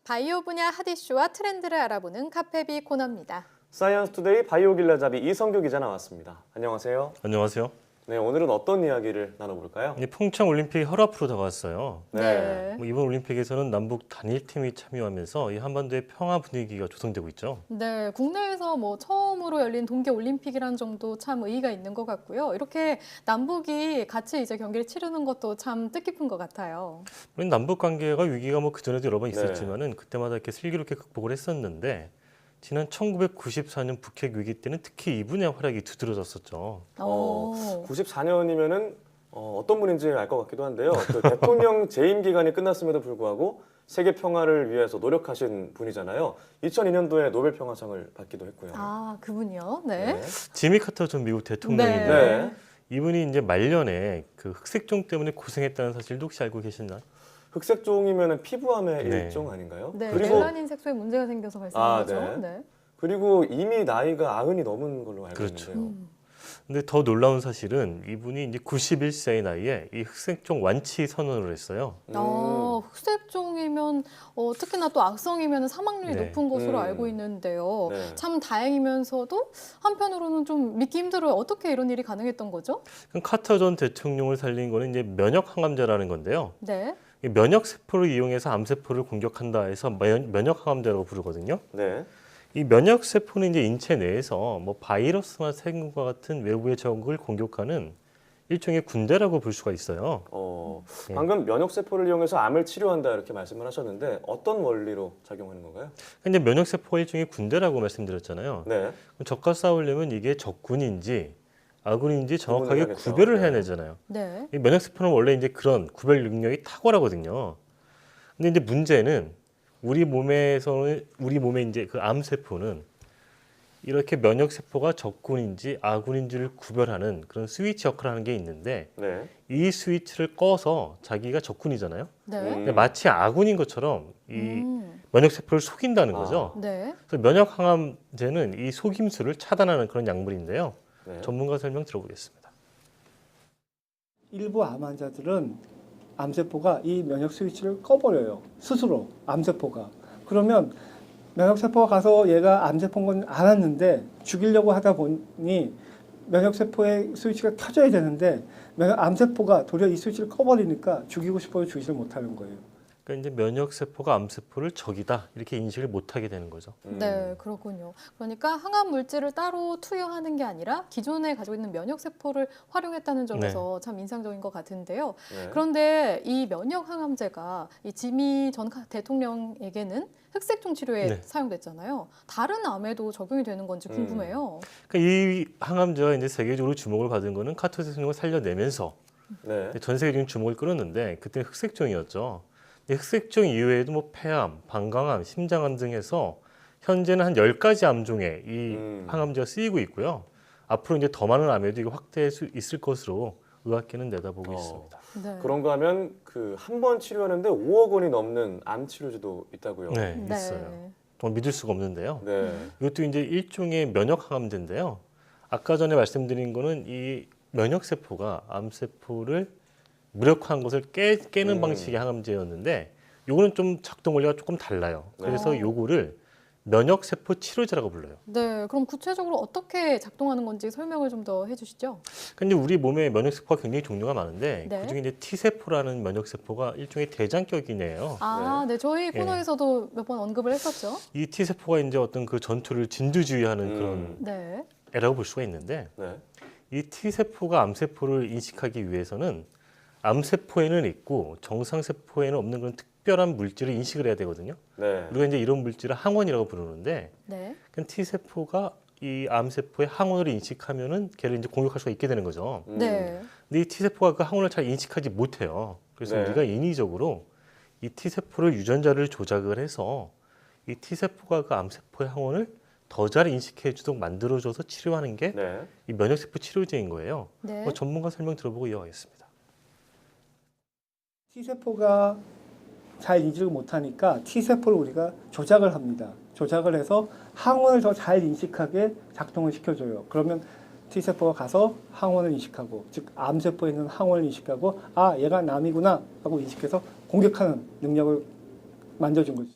바이오 분야 핫 이슈와 트렌드를 알아보는 카페비 코너입니다. 사이언스 투데이 바이오 길라잡이 이성규 기자 나왔습니다. 안녕하세요. 안녕하세요. 네, 오늘은 어떤 이야기를 나눠볼까요? 평창 올림픽이 혈압으로 다가왔어요. 네. 이번 올림픽에서는 남북 단일팀이 참여하면서 이 한반도의 평화 분위기가 조성되고 있죠. 네, 국내에서 처음으로 열린 동계 올림픽이란 점도 참 의의가 있는 것 같고요. 이렇게 남북이 같이 이제 경기를 치르는 것도 참 뜻깊은 것 같아요. 물론 남북 관계가 위기가 그전에도 여러 번 네. 있었지만은 그때마다 이렇게 슬기롭게 극복을 했었는데 지난 1994년 북핵 위기 때는 특히 이 분야 활약이 두드러졌었죠. 94년이면은 어떤 분인지 알 것 같기도 한데요. 그 대통령 재임 기간이 끝났음에도 불구하고 세계 평화를 위해서 노력하신 분이잖아요. 2002년도에 노벨 평화상을 받기도 했고요. 아, 그분이요? 네. 네. 지미 카터 전 미국 대통령인데 네. 이분이 이제 말년에 그 흑색종 때문에 고생했다는 사실도 혹시 알고 계시나요? 흑색종이면은 피부암의 네. 일종 아닌가요? 네, 그리고 멜라닌 색소에 문제가 생겨서 발생한 거죠. 네. 네. 그리고 이미 나이가 90이 넘은 걸로 알고 그렇죠. 있는데요. 근데 더 놀라운 사실은 이분이 이제 91세의 나이에 이 흑색종 완치 선언을 했어요. 흑색종이면 특히나 또 악성이면 사망률이 네. 높은 것으로 알고 있는데요. 네. 참 다행이면서도 한편으로는 좀 믿기 힘들어요. 어떻게 이런 일이 가능했던 거죠? 그럼 카터 전 대통령을 살린 거는 이제 면역 항암제라는 건데요. 네. 이 면역 세포를 이용해서 암세포를 공격한다 해서 면역 항암제라고 부르거든요. 네. 이 면역 세포는 이제 인체 내에서 바이러스나 세균과 같은 외부의 적을 공격하는 일종의 군대라고 볼 수가 있어요. 네. 방금 면역 세포를 이용해서 암을 치료한다 이렇게 말씀을 하셨는데 어떤 원리로 작용하는 건가요? 근데 면역 세포가 일종의 군대라고 말씀드렸잖아요. 네. 적과 싸우려면 이게 적군인지 아군인지 정확하게 구분을 해야겠죠. 구별을 네. 해내잖아요. 네. 이 면역 세포는 원래 이제 그런 구별 능력이 탁월하거든요. 근데 이제 문제는 우리 몸에 이제 그 암 세포는 이렇게 면역 세포가 적군인지 아군인지를 구별하는 그런 스위치 역할을 하는 게 있는데 네. 이 스위치를 꺼서 자기가 적군이잖아요. 네. 근데 마치 아군인 것처럼 이 음. 면역 세포를 속인다는 거죠. 네. 그래서 면역 항암제는 이 속임수를 차단하는 그런 약물인데요. 네. 전문가 설명 들어보겠습니다. 일부 암 환자들은 암세포가 이 면역 스위치를 꺼버려요. 스스로 암세포가. 그러면 면역세포가 가서 얘가 암세포인 건 알았는데 죽이려고 하다 보니 면역세포의 스위치가 켜져야 되는데 암세포가 도리어 이 스위치를 꺼버리니까 죽이고 싶어도 죽이지 못하는 거예요. 그러니까 이제 면역 세포가 암 세포를 적이다 이렇게 인식을 못하게 되는 거죠. 네, 그렇군요. 그러니까 항암 물질을 따로 투여하는 게 아니라 기존에 가지고 있는 면역 세포를 활용했다는 점에서 참 인상적인 것 같은데요. 네. 그런데 이 면역 항암제가 이 지미 전 대통령에게는 흑색종 치료에 네. 사용됐잖아요. 다른 암에도 적용이 되는 건지 궁금해요. 그러니까 이 항암제가 이제 세계적으로 주목을 받은 거는 카터 대통령을 살려내면서 네. 전 세계적인 주목을 끌었는데 그때 흑색종이었죠. 흑색종 이외에도 폐암, 방광암, 심장암 등 해서 현재는 한 10가지 암종에 이 항암제가 쓰이고 있고요. 앞으로 이제 더 많은 암에도 이거 확대할 수 있을 것으로 의학계는 내다보고 있습니다. 네. 그런가 하면 그 한 번 치료하는데 5억 원이 넘는 암 치료제도 있다고요. 네, 네. 있어요. 정말 믿을 수가 없는데요. 네. 이것도 이제 일종의 면역 항암제인데요. 아까 전에 말씀드린 거는 이 면역 세포가 암 세포를 무력화한 것을 깨는 방식의 항암제였는데 요거는 좀 작동 원리가 조금 달라요. 그래서 요거를 면역 세포 치료제라고 불러요. 네, 그럼 구체적으로 어떻게 작동하는 건지 설명을 좀 더 해주시죠. 근데 우리 몸에 면역 세포가 굉장히 종류가 많은데 네. 그중에 이제 T 세포라는 면역 세포가 일종의 대장격이네요. 아, 네, 저희 코너에서도 몇 번 언급을 했었죠. 이 T 세포가 이제 어떤 그 전투를 진두지휘하는 그런 네. 애라고 볼 수가 있는데 네. 이 T 세포가 암 세포를 인식하기 위해서는 암 세포에는 있고 정상 세포에는 없는 그런 특별한 물질을 인식을 해야 되거든요. 네. 우리가 이제 이런 물질을 항원이라고 부르는데, 네. 그 T 세포가 이 암 세포의 항원을 인식하면은 걔를 이제 공격할 수가 있게 되는 거죠. 네. 근데 이 T 세포가 그 항원을 잘 인식하지 못해요. 그래서 네. 우리가 인위적으로 이 T 세포를 유전자를 조작을 해서 이 T 세포가 그 암 세포의 항원을 더 잘 인식해 주도록 만들어줘서 치료하는 게 네. 이 면역 세포 치료제인 거예요. 네. 전문가 설명 들어보고 이어가겠습니다. T세포가 잘 인식을 못하니까 T세포를 우리가 조작을 합니다. 조작을 해서 항원을 더 잘 인식하게 작동을 시켜줘요. 그러면 T세포가 가서 항원을 인식하고, 즉 암세포에 있는 항원을 인식하고 아, 얘가 남이구나 하고 인식해서 공격하는 능력을 만들어준 거죠.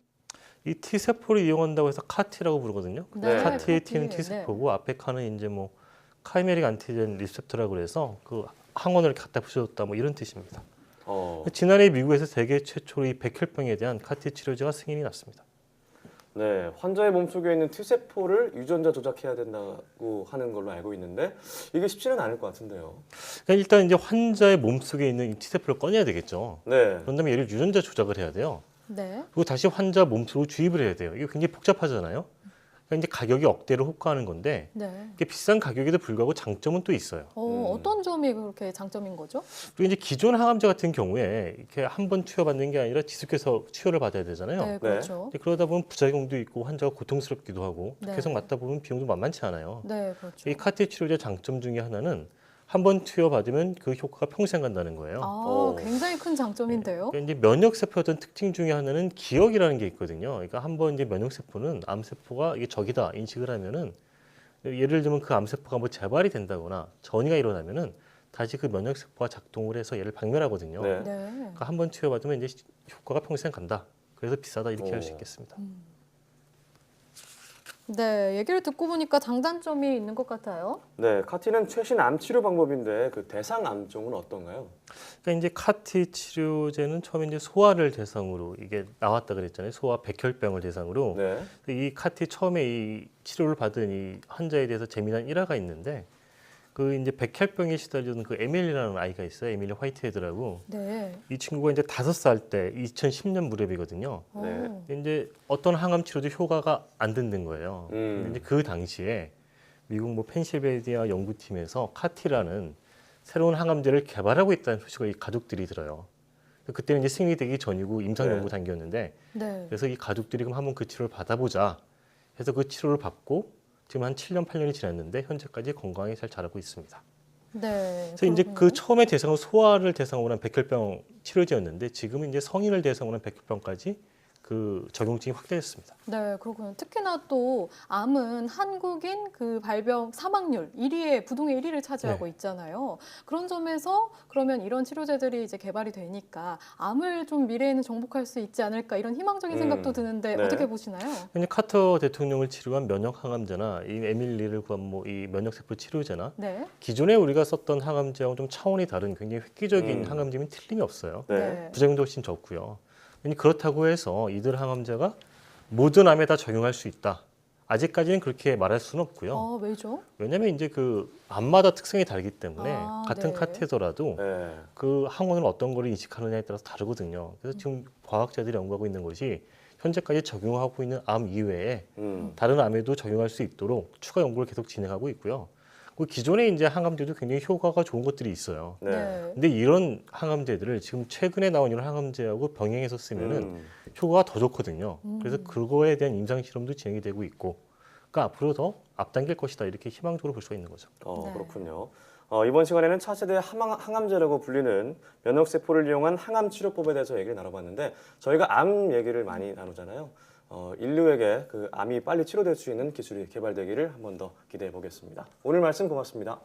이 T세포를 이용한다고 해서 카티라고 부르거든요. 네. 카티의 T는 네. T세포고 앞에 칸은 이제 뭐 카이메릭 안티젠 리셉터라고 그래서 그 항원을 갖다 붙여줬다 뭐 이런 뜻입니다. 지난해 미국에서 세계 최초로 이 백혈병에 대한 카티 치료제가 승인이 났습니다. 네, 환자의 몸속에 있는 T세포를 유전자 조작해야 된다고 하는 걸로 알고 있는데 이게 쉽지는 않을 것 같은데요. 그러니까 일단 이제 환자의 몸속에 있는 이 T세포를 꺼내야 되겠죠. 네. 그런 다음에 얘를 유전자 조작을 해야 돼요. 네. 그리고 다시 환자 몸속으로 주입을 해야 돼요. 이게 굉장히 복잡하잖아요. 그러니까 이제 가격이 억대로 호가하는 건데 네. 이게 비싼 가격에도 불구하고 장점은 또 있어요. 어떤 점이 그렇게 장점인 거죠? 그리고 이제 기존 항암제 같은 경우에 이렇게 한 번 투여받는 게 아니라 지속해서 치료를 받아야 되잖아요. 네, 그렇죠. 근데 그러다 보면 부작용도 있고 환자가 고통스럽기도 하고 네. 계속 맞다 보면 비용도 만만치 않아요. 네, 그렇죠. 이 카티 치료제 장점 중에 하나는 한 번 투여받으면 그 효과가 평생 간다는 거예요. 굉장히 큰 장점인데요. 그러니까 이제 면역세포의 어떤 특징 중에 하나는 기억이라는 게 있거든요. 그러니까 한번 이제 면역세포는 암세포가 이게 적이다 인식을 하면은 예를 들면 그 암세포가 뭐 재발이 된다거나 전이가 일어나면은 다시 그 면역세포가 작동을 해서 얘를 박멸하거든요. 네. 네. 그러니까 한 번 투여받으면 이제 효과가 평생 간다. 그래서 비싸다 이렇게 할 수 있겠습니다. 네, 얘기를 듣고 보니까 장단점이 있는 것 같아요. 네, 카티는 최신 암 치료 방법인데 그 대상 암종은 어떤가요? 그러니까 이제 카티 치료제는 처음에 이제 소아를 대상으로 이게 나왔다 그랬잖아요. 소아 백혈병을 대상으로. 네. 이 카티 처음에 이 치료를 받은 이 환자에 대해서 재미난 일화가 있는데 그 이제 백혈병에 시달리던 그 에밀리라는 아이가 있어요. 에밀리 화이트헤드라고. 네. 이 친구가 이제 5살 때 2010년 무렵이거든요. 네. 근데 이제 어떤 항암 치료도 효과가 안 된다는 거예요. 근데 이제 그 당시에 미국 뭐 펜실베이니아 연구팀에서 카티라는 새로운 항암제를 개발하고 있다는 소식을 이 가족들이 들어요. 그때는 이제 승인이 되기 전이고 임상 연구 단계였는데 네. 그래서 이 가족들이 그럼 한번 그 치료를 받아보자 해서 그 치료를 받고 지금 한 7년, 8년이 지났는데 현재까지 건강하게 잘 자라고 있습니다. 네. 그래서 이제 그 처음에 대상으로 소아를 대상으로 한 백혈병 치료제였는데 지금은 이제 성인을 대상으로 한 백혈병까지 그 적용증이 확대됐습니다. 네, 그렇군요. 특히나 또 암은 한국인 그 발병 사망률 1위에 부동의 1위를 차지하고 있잖아요. 그런 점에서 그러면 이런 치료제들이 이제 개발이 되니까 암을 좀 미래에는 정복할 수 있지 않을까 이런 희망적인 생각도 드는데 네. 어떻게 보시나요? 현재 카터 대통령을 치료한 면역 항암제나 이 에밀리를 구한 뭐 이 면역세포 치료제나 네. 기존에 우리가 썼던 항암제하고 좀 차원이 다른 굉장히 획기적인 항암제면 틀림이 없어요. 네. 부작용도 훨씬 적고요. 그렇다고 해서 이들 항암제가 모든 암에 다 적용할 수 있다. 아직까지는 그렇게 말할 수는 없고요. 왜죠? 왜냐하면 이제 그 암마다 특성이 다르기 때문에 같은 네. 카테더라도 네. 그 항원을 어떤 거를 인식하느냐에 따라서 다르거든요. 그래서 지금 과학자들이 연구하고 있는 것이 현재까지 적용하고 있는 암 이외에 다른 암에도 적용할 수 있도록 추가 연구를 계속 진행하고 있고요. 그 기존에 이제 항암제도 굉장히 효과가 좋은 것들이 있어요. 네. 근데 이런 항암제들을 지금 최근에 나온 이런 항암제하고 병행해서 쓰면은 효과가 더 좋거든요. 그래서 그거에 대한 임상 실험도 진행이 되고 있고, 그러니까 앞으로 더 앞당길 것이다 이렇게 희망적으로 볼 수가 있는 거죠. 네. 그렇군요. 이번 시간에는 차세대 항암제라고 불리는 면역세포를 이용한 항암 치료법에 대해서 얘기를 나눠봤는데 저희가 암 얘기를 많이 나누잖아요. 인류에게 그 암이 빨리 치료될 수 있는 기술이 개발되기를 한 번 더 기대해 보겠습니다. 오늘 말씀 고맙습니다.